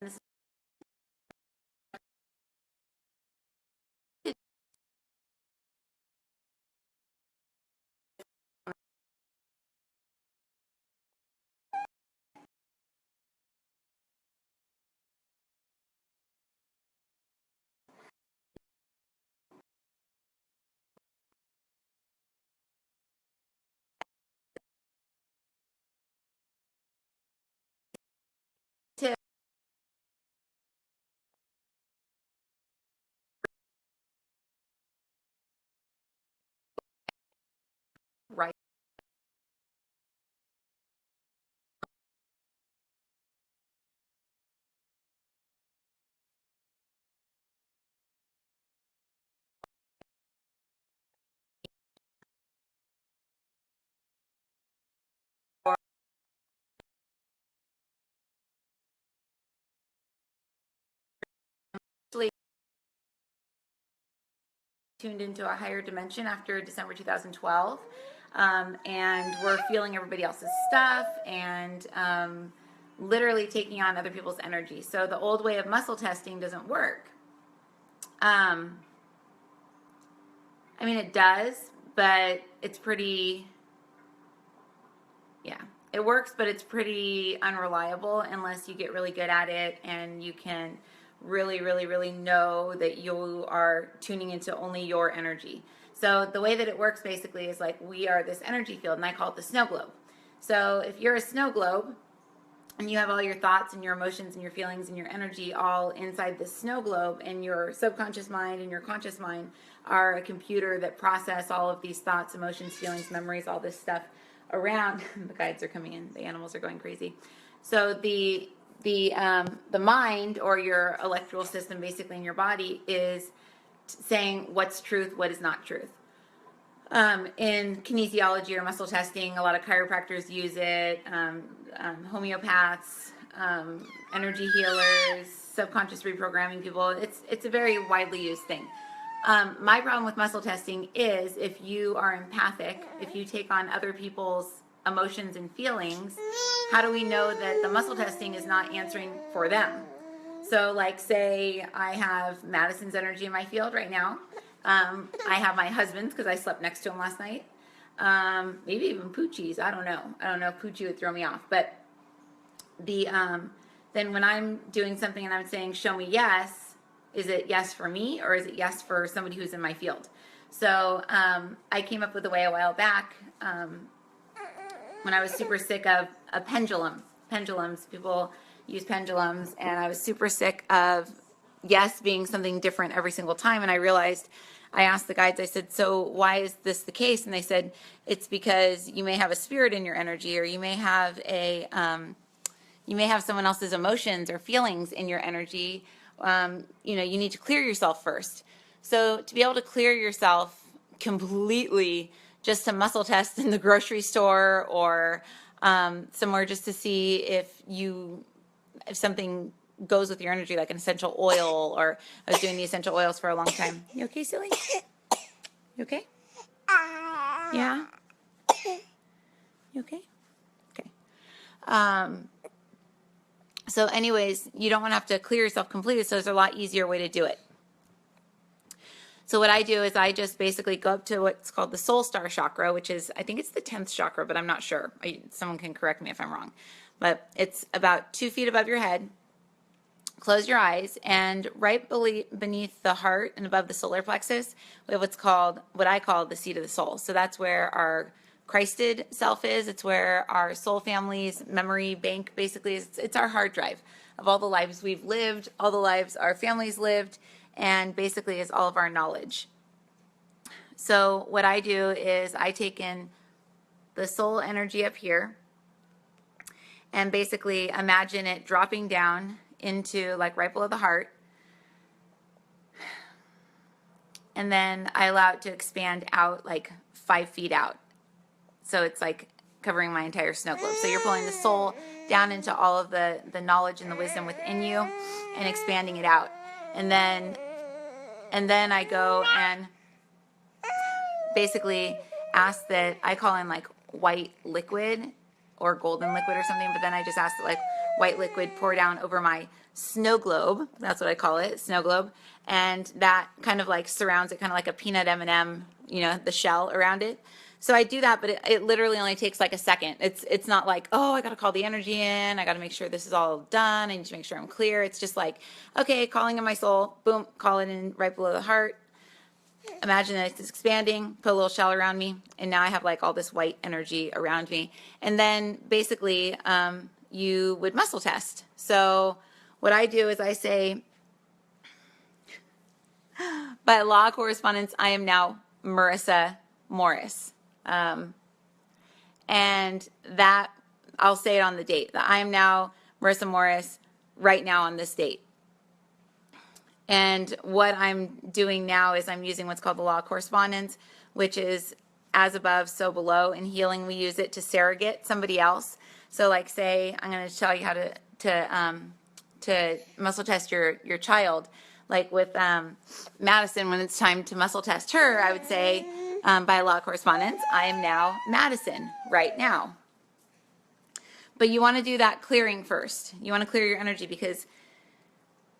this tip, right tuned into a higher dimension after December 2012. And we're feeling everybody else's stuff and literally taking on other people's energy. So the old way of muscle testing doesn't work. I mean, it does, but it's pretty, yeah, it works, but it's pretty unreliable unless you get really good at it and you can really know that you are tuning into only your energy. So the way that it works basically is like we are this energy field, and I call it the snow globe. So if you're a snow globe and you have all your thoughts and your emotions and your feelings and your energy all inside this snow globe, and your subconscious mind and your conscious mind are a computer that process all of these thoughts, emotions, feelings, memories, all this stuff around. The guides are coming in, the animals are going crazy. So the mind, or your electrical system basically in your body, is saying what's truth, what is not truth. In kinesiology or muscle testing, a lot of chiropractors use it, homeopaths, energy healers, subconscious reprogramming people. It's a very widely used thing. My problem with muscle testing is if you are empathic, if you take on other people's emotions and feelings, how do we know that the muscle testing is not answering for them? So like, say I have Madison's energy in my field right now. I have my husband's because I slept next to him last night. Maybe even Poochie's. I don't know if Poochie would throw me off. But then when I'm doing something and I'm saying, show me yes, is it yes for me or is it yes for somebody who's in my field? So I came up with a way a while back when I was super sick of a pendulums. People use pendulums, and I was super sick of yes being something different every single time. And I realized, I asked the guides, I said, so why is this the case? And they said, it's because you may have a spirit in your energy, or you may have someone else's emotions or feelings in your energy. You need to clear yourself first. So to be able to clear yourself completely, just to muscle test in the grocery store or somewhere, just to see if something goes with your energy, like an essential oil, or I was doing the essential oils for a long time. You okay, silly? You okay? Yeah? You okay? Okay. So anyways, you don't want to have to clear yourself completely, so there's a lot easier way to do it. So what I do is I just basically go up to what's called the soul star chakra, which is, I think it's the 10th chakra, but I'm not sure. Someone can correct me if I'm wrong. But it's about 2 feet above your head. Close your eyes, and right beneath the heart and above the solar plexus, we have what I call the seat of the soul. So that's where our Christed self is. It's where our soul family's memory bank basically is. It's our hard drive of all the lives we've lived, all the lives our families lived, and basically is all of our knowledge. So what I do is I take in the soul energy up here and basically imagine it dropping down into like right below the heart. And then I allow it to expand out like 5 feet out. So it's like covering my entire snow globe. So you're pulling the soul down into all of the knowledge and the wisdom within you and expanding it out. And then I go and basically ask that, I call in like white liquid or golden liquid or something, but then I just ask that like white liquid pour down over my snow globe. That's what I call it, snow globe. And that kind of like surrounds it, kind of like a peanut M&M, the shell around it. So I do that, but it literally only takes like a second. It's not like, oh, I got to call the energy in. I got to make sure this is all done. I need to make sure I'm clear. It's just like, okay, calling in my soul, boom, call it in right below the heart. Imagine that it's expanding, put a little shell around me, and now I have like all this white energy around me. And then basically you would muscle test. So what I do is I say, by law of correspondence, I am now Marissa Morris. And that, I'll say it on the date, that I am now Marissa Morris right now on this date. And what I'm doing now is I'm using what's called the law of correspondence, which is as above, so below. In healing, we use it to surrogate somebody else. So like say, I'm going to tell you how to muscle test your child. Like with Madison, when it's time to muscle test her, I would say, by law of correspondence, I am now Madison right now. But you want to do that clearing first. You want to clear your energy, because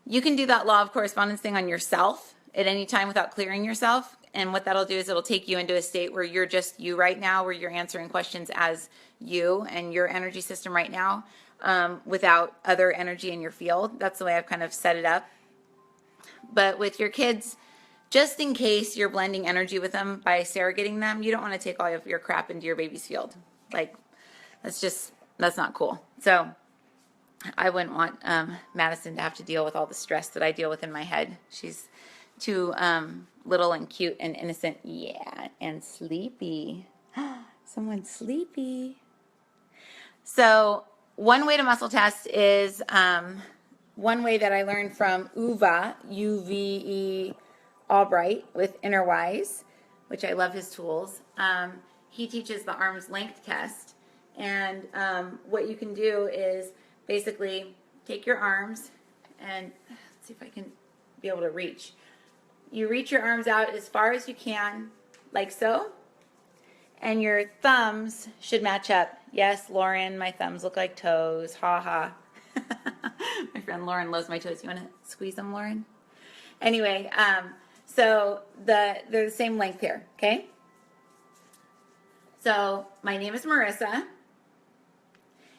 you can do that law of correspondence thing on yourself at any time without clearing yourself. And what that'll do is it'll take you into a state where you're just you right now, where you're answering questions as you and your energy system right now, without other energy in your field. That's the way I've kind of set it up. But with your kids, just in case you're blending energy with them by surrogating them, you don't want to take all of your crap into your baby's field. Like, that's not cool. So I wouldn't want Madison to have to deal with all the stress that I deal with in my head. She's too little and cute and innocent. Yeah, and sleepy. Someone's sleepy. So one way to muscle test is one way that I learned from Uwe, U-V-E, Albright with Inner Wise, which I love his tools. He teaches the arm's length test. And what you can do is basically take your arms and let's see if I can be able to reach. You reach your arms out as far as you can, like so. And your thumbs should match up. Yes, Lauren, my thumbs look like toes. Ha ha. My friend Lauren loves my toes. You want to squeeze them, Lauren? Anyway, so they're the same length here, okay? So my name is Marissa.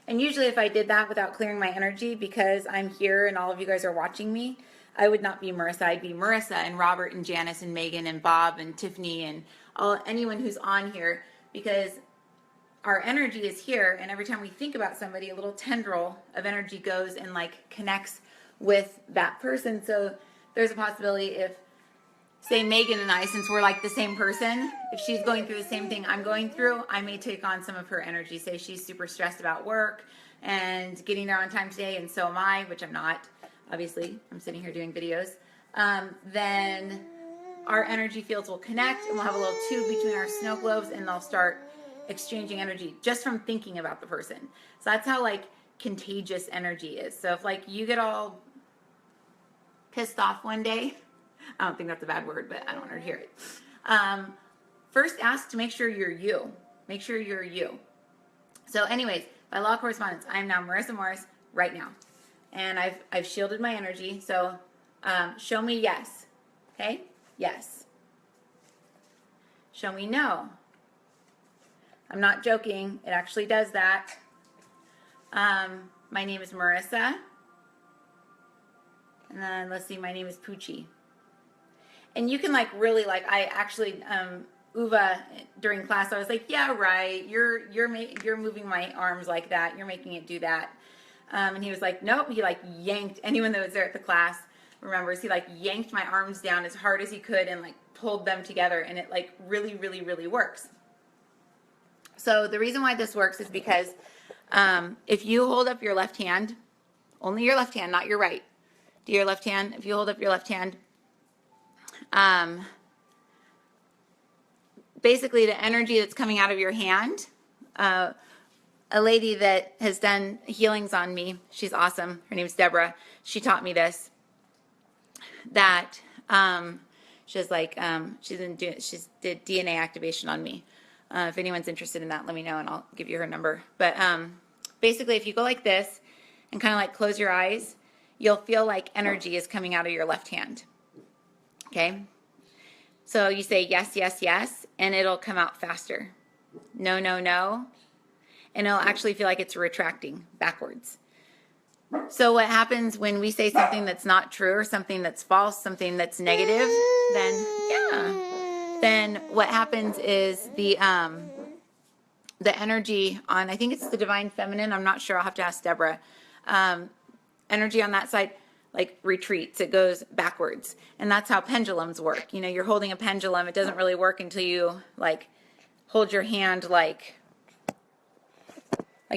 And usually if I did that without clearing my energy, because I'm here and all of you guys are watching me, I would not be Marissa. I'd be Marissa and Robert and Janice and Megan and Bob and Tiffany and anyone who's on here, because our energy is here, and every time we think about somebody, a little tendril of energy goes and like connects with that person. So there's a possibility if, say, Megan and I, since we're like the same person, if she's going through the same thing I'm going through, I may take on some of her energy. Say she's super stressed about work and getting there on time today, and so am I, which I'm not. Obviously, I'm sitting here doing videos. Then our energy fields will connect, and we'll have a little tube between our snow globes, and they'll start exchanging energy just from thinking about the person. So that's how like contagious energy is. So if like you get all pissed off one day, I don't think that's a bad word, but I don't want her to hear it. First ask to make sure you're you. Make sure you're you. So anyways, by law of correspondence, I am now Marissa Morris right now. And I've shielded my energy. So show me yes. Okay? Yes. Show me no. I'm not joking. It actually does that. My name is Marissa. And then let's see, my name is Poochie. And you can like really like, I actually, Uwe during class, I was like, yeah, right. You're moving my arms like that. You're making it do that. And he was like, nope. He like yanked, anyone that was there at the class remembers, he like yanked my arms down as hard as he could and like pulled them together. And it like really, really, really works. So the reason why this works is because if you hold up your left hand, only your left hand, not your right, do your left hand. If you hold up your left hand, basically the energy that's coming out of your hand, a lady that has done healings on me, she's awesome, her name's Deborah, she taught me this, that she's like, she did DNA activation on me. If anyone's interested in that, let me know and I'll give you her number. But basically if you go like this and kind of like close your eyes, you'll feel like energy is coming out of your left hand. Okay? So you say yes, yes, yes, and it'll come out faster. No, no, no. And it'll actually feel like it's retracting backwards. So what happens when we say something that's not true or something that's false, something that's negative, then what happens is the energy on, I think it's the divine feminine, I'm not sure, I'll have to ask Deborah, energy on that side like retreats, it goes backwards. And that's how pendulums work. You know, you're holding a pendulum, it doesn't really work until you like hold your hand like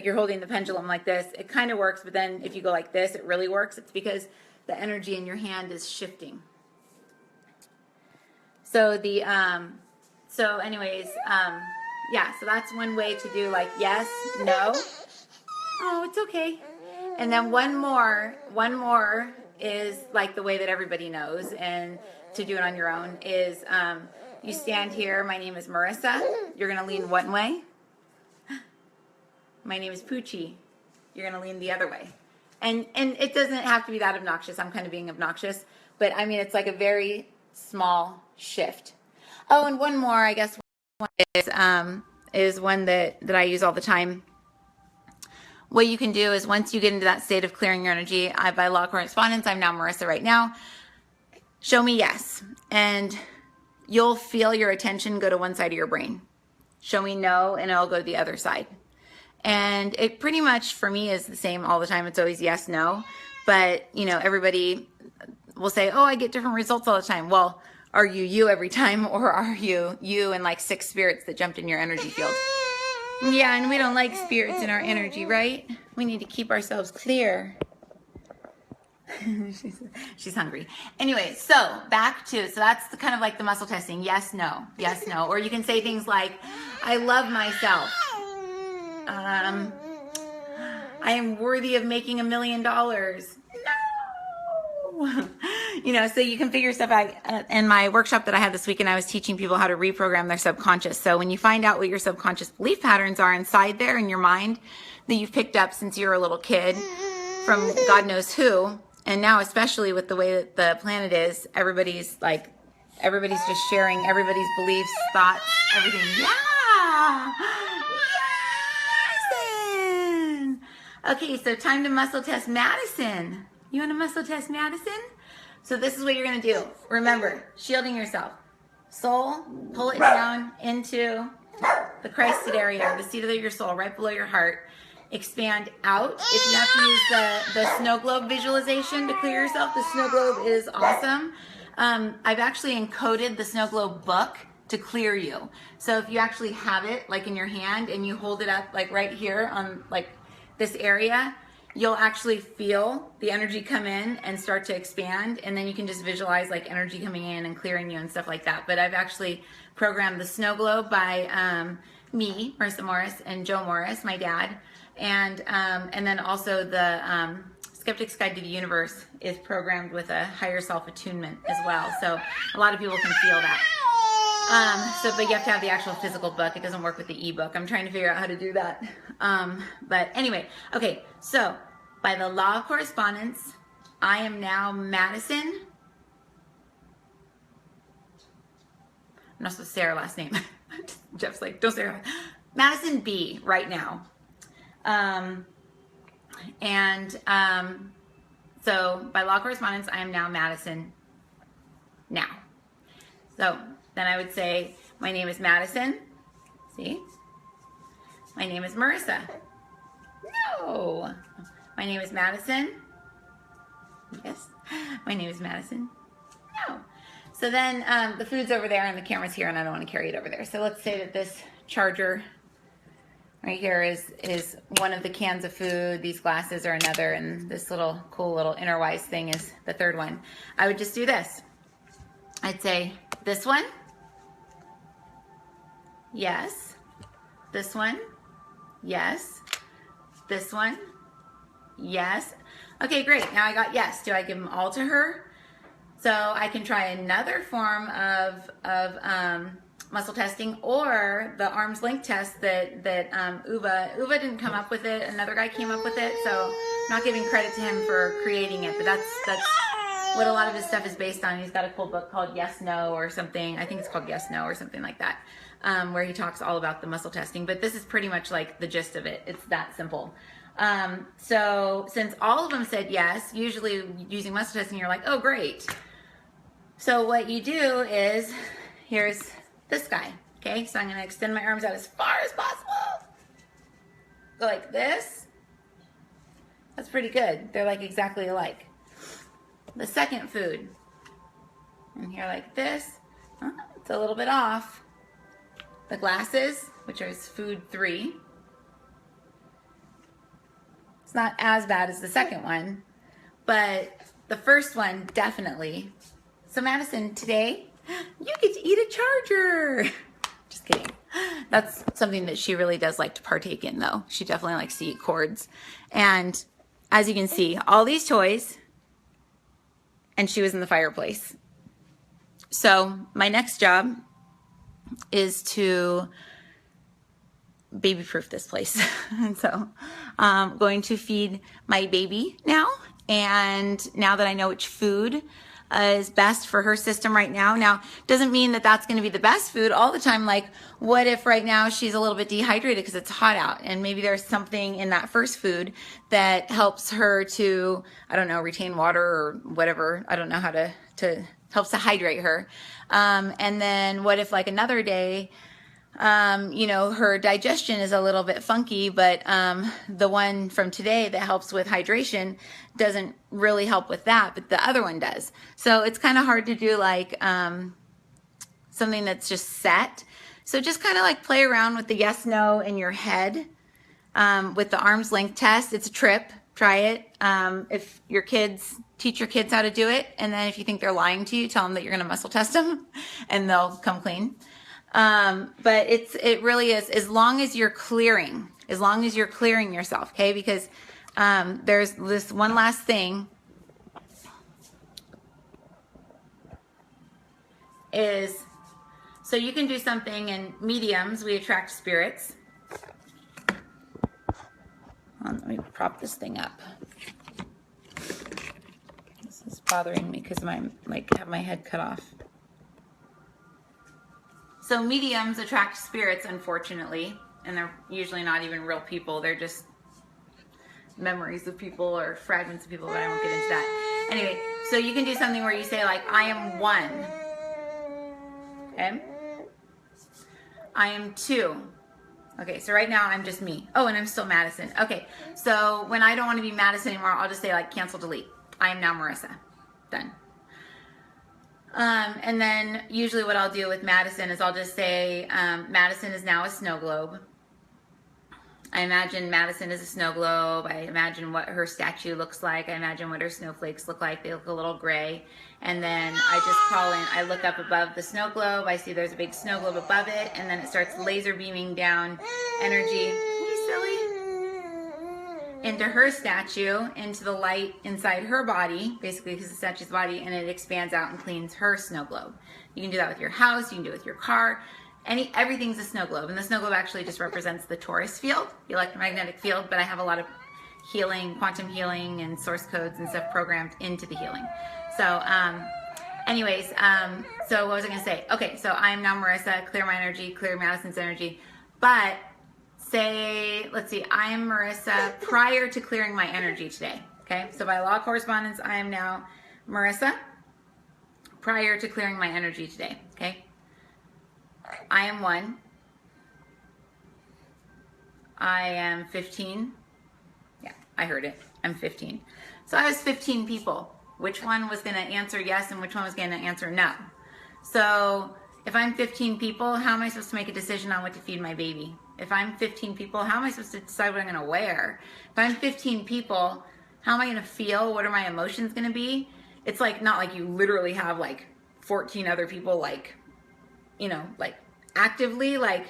you're holding the pendulum like this. It kind of works, but then if you go like this, it really works. It's because the energy in your hand is shifting. So the so anyways, yeah, so that's one way to do like yes, no. Oh, it's okay. And then one more is like the way that everybody knows, and to do it on your own is you stand here. My name is Marissa. You're gonna lean one way. My name is Poochie. You're gonna lean the other way. And it doesn't have to be that obnoxious. I'm kind of being obnoxious, but I mean it's like a very small shift. Oh, and one more, I guess, is one that I use all the time. What you can do is once you get into that state of clearing your energy, by law of correspondence, I'm now Marissa right now. Show me yes, and you'll feel your attention go to one side of your brain. Show me no, and it'll go to the other side. And it pretty much for me is the same all the time. It's always yes, no. But, you know, everybody will say, oh, I get different results all the time. Well, are you every time, or are you and like 6 spirits that jumped in your energy field? Yeah, and we don't like spirits in our energy, right? We need to keep ourselves clear. She's hungry. Anyway, so back to, so that's the kind of like the muscle testing. Yes, no. Yes, no. Or you can say things like, I love myself. I am worthy of making $1 million. No. You know, so you can figure stuff out. In my workshop that I had this weekend, I was teaching people how to reprogram their subconscious. So when you find out what your subconscious belief patterns are inside there in your mind that you've picked up since you were a little kid from God knows who, and now especially with the way that the planet is, everybody's just sharing everybody's beliefs, thoughts, everything. Yeah. Madison. Okay, so time to muscle test Madison. You want to muscle test Madison? So this is what you're going to do. Remember, shielding yourself. Soul, pull it down into the Christed area, the seat of your soul, right below your heart. Expand out. If you have to use the snow globe visualization to clear yourself, the snow globe is awesome. I've actually encoded the snow globe book to clear you. So if you actually have it like in your hand and you hold it up like right here on like this area, you'll actually feel the energy come in and start to expand, and then you can just visualize like energy coming in and clearing you and stuff like that. But I've actually programmed the snow globe by me, Marissa Morris, and Joe Morris, my dad, and then also the Skeptic's Guide to the Universe is programmed with a higher self attunement as well. So a lot of people can feel that. But you have to have the actual physical book. It doesn't work with the ebook. I'm trying to figure out how to do that. But anyway, okay, so by the law of correspondence, I am now Madison. I'm not supposed to say her last name. Jeff's like, don't say her. Madison B right now. So by law of correspondence, I am now Madison now. So then I would say, my name is Madison. See? My name is Marissa. No. My name is Madison. Yes. My name is Madison. No. So then the food's over there and the camera's here and I don't want to carry it over there. So let's say that this charger right here is one of the cans of food. These glasses are another, and this little cool little Innerwise thing is the third one. I would just do this. I'd say this one. Yes. This one. Yes. This one. Yes. Okay, great. Now I got yes. Do I give them all to her? So I can try another form of muscle testing, or the arm's length test that Uwe didn't come up with it. Another guy came up with it, so I'm not giving credit to him for creating it, but that's what a lot of his stuff is based on. He's got a cool book called Yes No or something. I think it's called Yes No or something like that, where he talks all about the muscle testing. But this is pretty much like the gist of it. It's that simple. So since all of them said yes, usually using muscle testing, you're like, oh, great. So what you do is, here's this guy, okay? So I'm gonna extend my arms out as far as possible. Go like this. That's pretty good. They're like exactly alike. The second food, and here like this. It's a little bit off. The glasses, which is food 3. It's not as bad as the second one, but the first one definitely. So Madison, today you get to eat a charger. Just kidding. That's something that she really does like to partake in, though. She definitely likes to eat cords. And as you can see, all these toys, and she was in the fireplace. So my next job is to baby-proof this place. And so I'm going to feed my baby now. And now that I know which food is best for her system right now. Now, doesn't mean that that's going to be the best food all the time. Like, what if right now she's a little bit dehydrated because it's hot out, and maybe there's something in that first food that helps her to, I don't know, retain water or whatever. I don't know how to helps to hydrate her. And then what if like another day, you know, her digestion is a little bit funky, but the one from today that helps with hydration doesn't really help with that, but the other one does. So it's kind of hard to do like something that's just set. So just kind of like play around with the yes, no in your head with the arm's length test. It's a trip. Try it. If your kids, teach your kids how to do it. And then if you think they're lying to you, tell them that you're going to muscle test them and they'll come clean. But it really is, as long as you're clearing yourself, okay? Because there's this one last thing is, so you can do something in mediums. We attract spirits. Let me prop this thing up. This is bothering me because I have my head cut off. So mediums attract spirits, unfortunately, and they're usually not even real people. They're just memories of people or fragments of people, but I won't get into that. Anyway, so you can do something where you say like, I am 1. Okay? I am 2. Okay, so right now I'm just me. Oh, and I'm still Madison. Okay, so when I don't want to be Madison anymore, I'll just say like cancel, delete. I am now Marissa. Done. And then usually what I'll do with Madison is I'll just say, Madison is now a snow globe. I imagine Madison is a snow globe. I imagine what her statue looks like. I imagine what her snowflakes look like. They look a little gray. And then I just crawl in. I look up above the snow globe. I see there's a big snow globe above it. And then it starts laser beaming down energy. Hey, silly. Into her statue, into the light inside her body, basically because the statue's body, and it expands out and cleans her snow globe. You can do that with your house. You can do it with your car. Everything's a snow globe, and the snow globe actually just represents the torus field, the electromagnetic field, but I have a lot of healing, quantum healing, and source codes and stuff programmed into the healing. So anyways, so what was I going to say? Okay, so I'm now Marissa, clear my energy, clear Madison's energy, but say, let's see, I am Marissa prior to clearing my energy today, okay? So by law of correspondence, I am now Marissa prior to clearing my energy today, okay? I am 1. I am 15. Yeah, I heard it. I'm 15. So I was 15 people. Which one was going to answer yes and which one was going to answer no? So if I'm 15 people, how am I supposed to make a decision on what to feed my baby? If I'm 15 people, how am I supposed to decide what I'm going to wear? If I'm 15 people, how am I going to feel? What are my emotions going to be? It's like not like you literally have like 14 other people like, you know, like actively like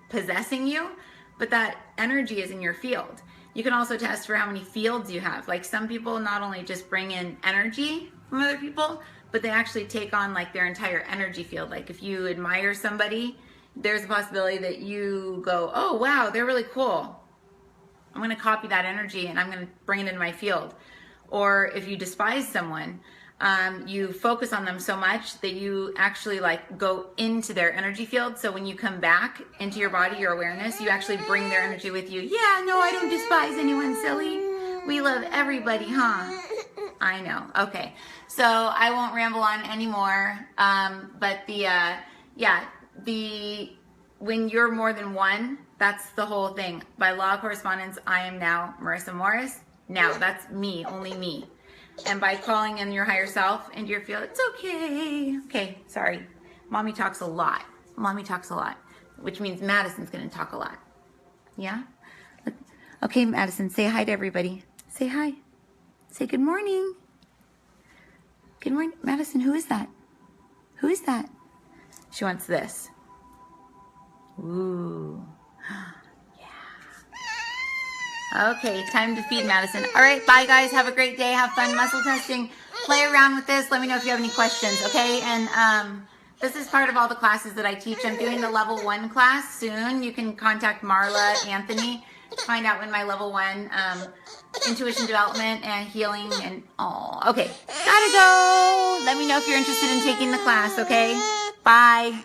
possessing you, but that energy is in your field. You can also test for how many fields you have. Like some people not only just bring in energy, from other people, but they actually take on like their entire energy field. Like if you admire somebody, there's a possibility that you go, oh wow, they're really cool. I'm going to copy that energy and I'm going to bring it into my field. Or if you despise someone, you focus on them so much that you actually like go into their energy field. So when you come back into your body, your awareness, you actually bring their energy with you. Yeah, no, I don't despise anyone, silly. We love everybody, huh? I know. Okay. So I won't ramble on anymore. But when you're more than one, that's the whole thing. By law of correspondence, I am now Marissa Morris. Now, that's me, only me. And by calling in your higher self into your field, it's okay. Okay, sorry. Mommy talks a lot. Mommy talks a lot, which means Madison's going to talk a lot. Yeah? Okay, Madison, say hi to everybody. Say hi. Say good morning. Good morning. Madison, who is that? Who is that? She wants this. Ooh. Okay, time to feed Madison. All right, bye guys. Have a great day. Have fun muscle testing. Play around with this. Let me know if you have any questions, okay? And this is part of all the classes that I teach. I'm doing the level 1 class soon. You can contact Marla, Anthony, to find out when my level 1 intuition development and healing and okay. Gotta go. Let me know if you're interested in taking the class, okay? Bye.